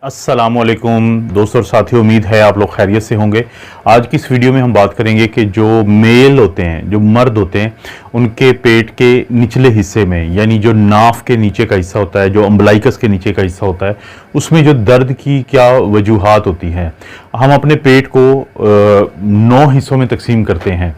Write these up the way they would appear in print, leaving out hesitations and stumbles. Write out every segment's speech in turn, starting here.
अस्सलामुअलैकुम दोस्तों और साथियों, उम्मीद है आप लोग खैरियत से होंगे। आज की इस वीडियो में हम बात करेंगे कि जो मेल होते हैं, जो मर्द होते हैं, उनके पेट के निचले हिस्से में, यानी जो नाफ के नीचे का हिस्सा होता है, जो अम्बलाइकस के नीचे का हिस्सा होता है, उसमें जो दर्द की क्या वजूहात होती हैं। हम अपने पेट को 9 हिस्सों में तकसीम करते हैं,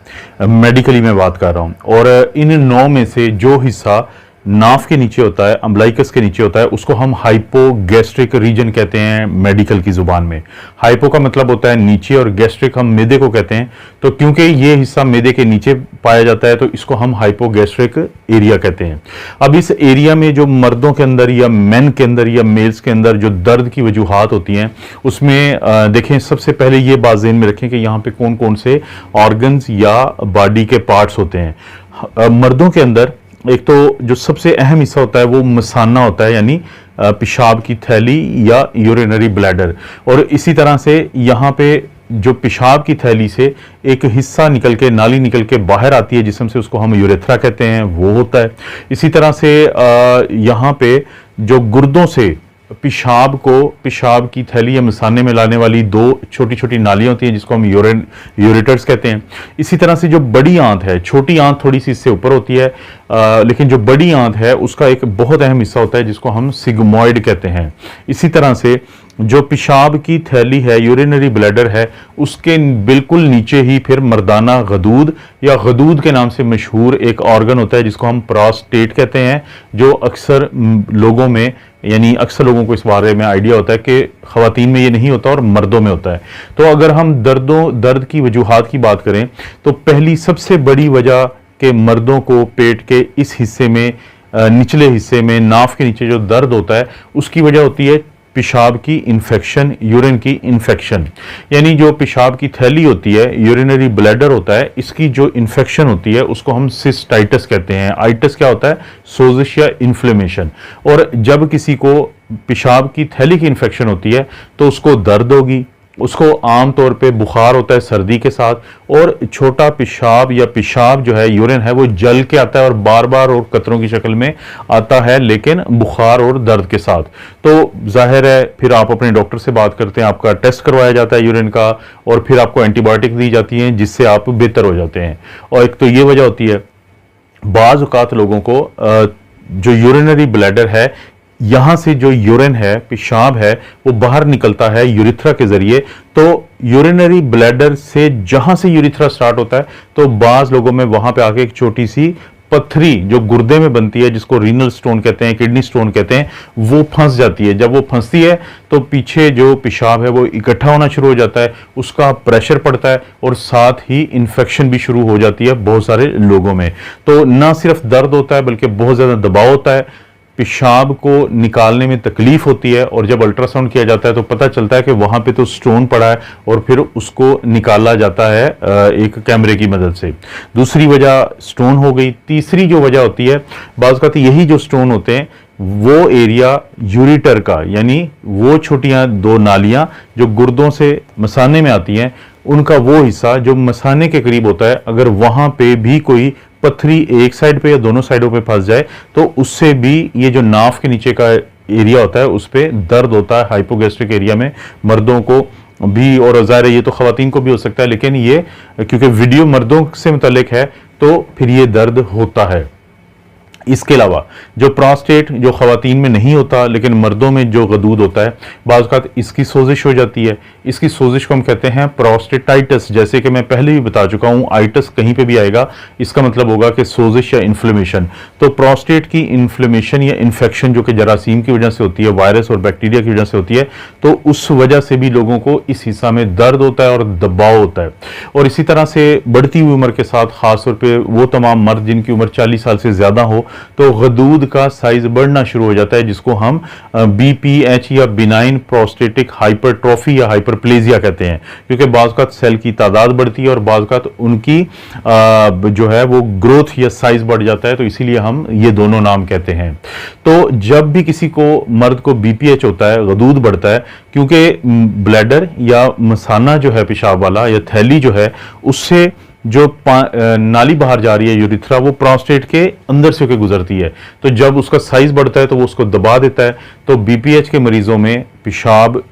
मेडिकली मैं बात कर रहा हूँ, और इन 9 में से जो हिस्सा नाफ के नीचे होता है, अम्बलाइकस के नीचे होता है, उसको हम हाइपोगैस्ट्रिक रीजन कहते हैं मेडिकल की जुबान में। हाइपो का मतलब होता है नीचे और गैस्ट्रिक हम मैदे को कहते हैं। तो क्योंकि ये हिस्सा मैदे के नीचे पाया जाता है तो इसको हम हाइपोगैस्ट्रिक एरिया कहते हैं। अब इस एरिया में जो मर्दों के अंदर या मेन के अंदर या मेल्स के अंदर जो दर्द की वजूहात होती हैं, उसमें देखें, सबसे पहले ये बात ज़हन में रखें कि यहाँ पे कौन कौन से ऑर्गन्स या बॉडी के पार्ट्स होते हैं। मर्दों के अंदर एक तो जो सबसे अहम हिस्सा होता है वो मसाना होता है, यानी पेशाब की थैली या यूरिनरी ब्लैडर। और इसी तरह से यहाँ पे जो पेशाब की थैली से एक हिस्सा निकल के, नाली निकल के बाहर आती है जिस्म से, उसको हम यूरेथ्रा कहते हैं, वो होता है। इसी तरह से यहाँ पे जो गुर्दों से पेशाब की थैली या मसाने में लाने वाली 2 छोटी छोटी नालियां होती हैं जिसको हम यूरेटर्स कहते हैं। इसी तरह से जो बड़ी आंत है, छोटी आंत थोड़ी सी इससे ऊपर होती है, लेकिन जो बड़ी आंत है उसका एक बहुत अहम हिस्सा होता है जिसको हम सिग्मोइड कहते हैं। इसी तरह से जो पेशाब की थैली है, यूरिनरी ब्लैडर है, उसके बिल्कुल नीचे ही फिर मर्दाना गदूद या गदूद के नाम से मशहूर एक ऑर्गन होता है जिसको हम प्रोस्टेट कहते हैं, जो अक्सर लोगों में, यानी अक्सर लोगों को इस बारे में आइडिया होता है कि ख़वातीन में ये नहीं होता और मर्दों में होता है। तो अगर हम दर्द की वजूहात की बात करें तो पहली सबसे बड़ी वजह कि मर्दों को पेट के इस हिस्से में, निचले हिस्से में, नाफ के नीचे जो दर्द होता है, उसकी वजह होती है पेशाब की इन्फेक्शन, यूरिन की इन्फेक्शन। यानी जो पेशाब की थैली होती है, यूरिनरी ब्लैडर होता है, इसकी जो इन्फेक्शन होती है उसको हम सिस्टाइटिस कहते हैं। आइटिस क्या होता है? सोजिश या इन्फ्लेमेशन। और जब किसी को पेशाब की थैली की इन्फेक्शन होती है तो उसको दर्द होगी, उसको आम तौर पे बुखार होता है सर्दी के साथ, और छोटा पेशाब या पेशाब जो है, यूरिन है, वो जल के आता है और बार बार और कतरों की शक्ल में आता है, लेकिन बुखार और दर्द के साथ। तो जाहिर है फिर आप अपने डॉक्टर से बात करते हैं, आपका टेस्ट करवाया जाता है यूरिन का, और फिर आपको एंटीबायोटिक दी जाती हैं जिससे आप बेहतर हो जाते हैं। और एक तो ये वजह होती है, बाज़ औक़ात लोगों को जो यूरिनरी ब्लैडर है, यहां से जो यूरिन है, पेशाब है, वो बाहर निकलता है यूरिथ्रा के जरिए। तो यूरिनरी ब्लैडर से जहां से यूरिथ्रा स्टार्ट होता है, तो बाज लोगों में वहां पे आके एक छोटी सी पत्थरी जो गुर्दे में बनती है, जिसको रीनल स्टोन कहते हैं, किडनी स्टोन कहते हैं, वो फंस जाती है। जब वो फंसती है तो पीछे जो पेशाब है वो इकट्ठा होना शुरू हो जाता है, उसका प्रेशर पड़ता है और साथ ही इन्फेक्शन भी शुरू हो जाती है बहुत सारे लोगों में। तो ना सिर्फ दर्द होता है बल्कि बहुत ज्यादा दबाव होता है, पेशाब को निकालने में तकलीफ होती है, और जब अल्ट्रासाउंड किया जाता है तो पता चलता है कि वहां पे तो स्टोन पड़ा है, और फिर उसको निकाला जाता है एक कैमरे की मदद से। दूसरी वजह स्टोन हो गई। तीसरी जो वजह होती है, बाज़ औक़ात यही जो स्टोन होते हैं वो एरिया यूरिटर का, यानी वो छोटियां 2 नालियां जो गुर्दों से मसाने में आती हैं, उनका वो हिस्सा जो मसाने के करीब होता है, अगर वहां पे भी कोई पत्थरी एक साइड पे या दोनों साइडों पे फंस जाए तो उससे भी ये जो नाफ के नीचे का एरिया होता है उस पे दर्द होता है। हाइपोगैस्ट्रिक एरिया में मर्दों को भी, और ज़ाहिर है ये तो ख़वातीन को भी हो सकता है, लेकिन ये क्योंकि वीडियो मर्दों से मुतालिक है तो फिर ये दर्द होता है। इसके अलावा जो प्रोस्टेट, जो ख़वातीन में नहीं होता लेकिन मर्दों में जो गदूद होता है, बाज़ औक़ात इसकी सोजिश हो जाती है। इसकी सोजिश को हम कहते हैं प्रोस्टेटाइटिस। जैसे कि मैं पहले भी बता चुका हूँ, आइटिस कहीं पे भी आएगा, इसका मतलब होगा कि सोजिश या इन्फ्लेमेशन। तो प्रोस्टेट की इन्फ्लेमेशन या इन्फेक्शन जो कि जरासीम की वजह से होती है, वायरस और बैक्टीरिया की वजह से होती है, तो उस वजह से भी लोगों को इस हिस्सा में दर्द होता है और दबाव होता है। और इसी तरह से बढ़ती हुई उम्र के साथ, खासतौर पर वो तमाम मर्द जिनकी उम्र 40 साल से ज़्यादा हो, तो गदूद का साइज बढ़ना शुरू हो जाता है, जिसको हम BPH या बिनाइन प्रोस्टेटिक हाइपरट्रॉफी या हाइपरप्लेजिया कहते हैं। क्योंकि बाज़ सेल की तादाद बढ़ती है और बाज़ उनकी जो है वो ग्रोथ या साइज बढ़ जाता है, तो इसीलिए हम ये दोनों नाम कहते हैं। तो जब भी किसी को, मर्द को BPH होता है, गदूद बढ़ता है, क्योंकि ब्लैडर या मसाना जो है पेशाब वाला या थैली जो है, उससे जो नाली बाहर जा रही है यूरिथ्रा, वो प्रोस्टेट के अंदर से होकर गुजरती है। तो जब उसका साइज बढ़ता है तो वो उसको दबा देता है। तो बीपीएच के मरीजों में पेशाब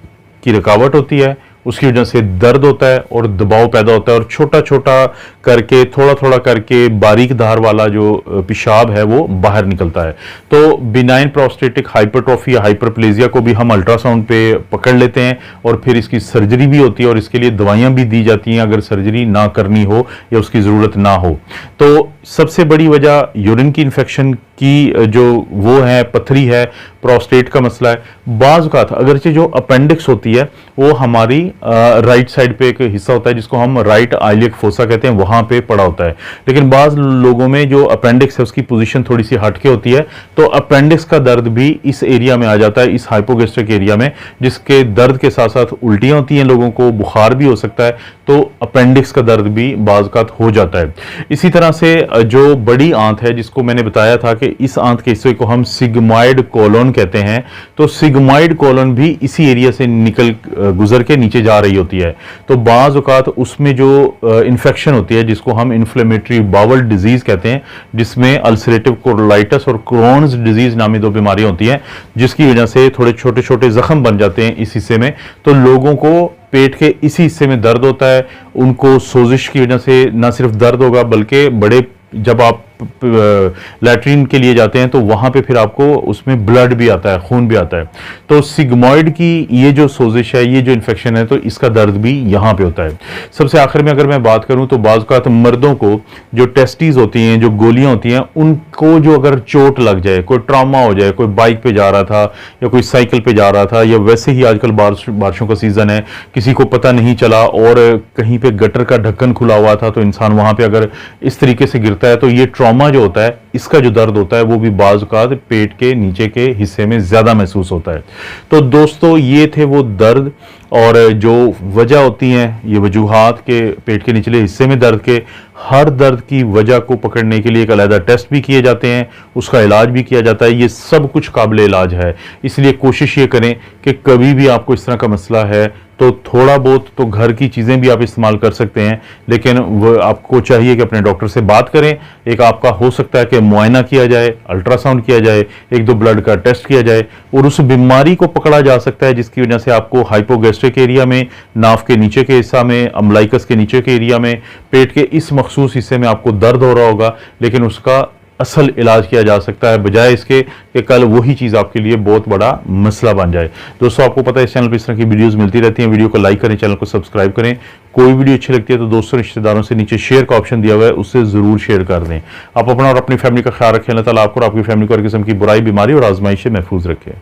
की रुकावट होती है, उसकी वजह से दर्द होता है और दबाव पैदा होता है, और छोटा छोटा करके, थोड़ा थोड़ा करके बारीक धार वाला जो पेशाब है वो बाहर निकलता है। तो बिनाइन प्रोस्टेटिक हाइपरट्रॉफी या हाइपरप्लेजिया को भी हम अल्ट्रासाउंड पे पकड़ लेते हैं, और फिर इसकी सर्जरी भी होती है और इसके लिए दवाइयां भी दी जाती हैं अगर सर्जरी ना करनी हो या उसकी ज़रूरत ना हो। तो सबसे बड़ी वजह यूरिन की इन्फेक्शन की जो वो है, पथरी है, प्रोस्टेट का मसला है। बाज़ औक़ात अगरचे जो अपेंडिक्स होती है वो हमारी राइट साइड पे एक हिस्सा होता है जिसको हम राइट आइलियक फोसा कहते हैं, वहां पे पड़ा होता है। लेकिन बाज़ लोगों में जो अपेंडिक्स है उसकी पोजीशन थोड़ी सी हटके होती है, तो अपेंडिक्स का दर्द भी इस एरिया में आ जाता है, इस हाइपोगैस्ट्रिक एरिया में, जिसके दर्द के साथ साथ उल्टियां होती हैं, लोगों को बुखार भी हो सकता है। तो अपेंडिक्स का दर्द भी बाज़ औक़ात हो जाता है। इसी तरह से जो बड़ी आंत है, जिसको मैंने बताया था कि इस आंत के हिस्से को हम सिग्मॉइड कोलन कहते हैं, तो सिग्मॉइड कोलन भी इसी एरिया से निकल गुजर के नीचे जा रही होती है। तो बाज़ औक़ात उसमें जो इन्फेक्शन होती है, जिसको हम इन्फ्लेमेटरी बाउल डिजीज कहते हैं, जिसमें अल्सरेटिव कोलाइटिस और क्रोन्स डिजीज नामी दो बीमारियां होती हैं, जिसकी वजह से थोड़े छोटे छोटे जख्म बन जाते हैं इस हिस्से में। तो लोगों को पेट के इसी हिस्से में दर्द होता है, उनको सोजिश की वजह से ना सिर्फ दर्द होगा बल्कि बड़े, जब आप लैट्रिन के लिए जाते हैं तो वहां पे फिर आपको उसमें ब्लड भी आता है, खून भी आता है। तो सिग्मॉइड की ये जो सोजिश है, ये जो इन्फेक्शन है, तो इसका दर्द भी यहां पे होता है। सबसे आखिर में अगर मैं बात करूं तो बाज़ औक़ात मर्दों को जो टेस्टीज होती हैं, जो गोलियां होती हैं, उनको जो अगर चोट लग जाए, कोई ट्रॉमा हो जाए, कोई बाइक पे जा रहा था या कोई साइकिल पे जा रहा था, या वैसे ही आजकल बारिशों का सीजन है, किसी को पता नहीं चला और कहीं पे गटर का ढक्कन खुला हुआ था, तो इंसान वहां पे अगर इस तरीके से गिरता है तो ये ट्रॉमा जो होता है, इसका जो दर्द होता है वो भी बाज़ औक़ात पेट के नीचे के हिस्से में ज्यादा महसूस होता है। तो दोस्तों, ये थे वो दर्द और जो वजह होती हैं, ये वजूहात के पेट के निचले हिस्से में दर्द के। हर दर्द की वजह को पकड़ने के लिए एक अलग टेस्ट भी किए जाते हैं, उसका इलाज भी किया जाता है। ये सब कुछ काबिल इलाज है, इसलिए कोशिश ये करें कि कभी भी आपको इस तरह का मसला है तो थोड़ा बहुत तो घर की चीज़ें भी आप इस्तेमाल कर सकते हैं, लेकिन वो आपको चाहिए कि अपने डॉक्टर से बात करें। एक आपका हो सकता है कि मुआयना किया जाए, अल्ट्रासाउंड किया जाए, एक दो ब्लड का टेस्ट किया जाए, और उस बीमारी को पकड़ा जा सकता है जिसकी वजह से आपको हाइपोगैस्ट्रिक एरिया में, नाफ के नीचे के हिस्सा में, अम्बलाइकस के नीचे के एरिया में, पेट के इस मखसूस हिस्से में आपको दर्द हो रहा होगा, लेकिन उसका असल इलाज किया जा सकता है, बजाय इसके कि कल वही चीज़ आपके लिए बहुत बड़ा मसला बन जाए। दोस्तों, आपको पता है इस चैनल पर इस तरह की वीडियोस मिलती रहती हैं। वीडियो को लाइक करें, चैनल को सब्सक्राइब करें। कोई वीडियो अच्छी लगती है तो दोस्तों, रिश्तेदारों से नीचे शेयर का ऑप्शन दिया हुआ है, उससे जरूर शेयर कर दें। आप अपना और अपनी फैमिली का ख्याल रखें। अल्लाह ताला आपको और आपकी फैमिली को हर किस्म की बुराई, बीमारी और आजमाइश से महफूज रखें।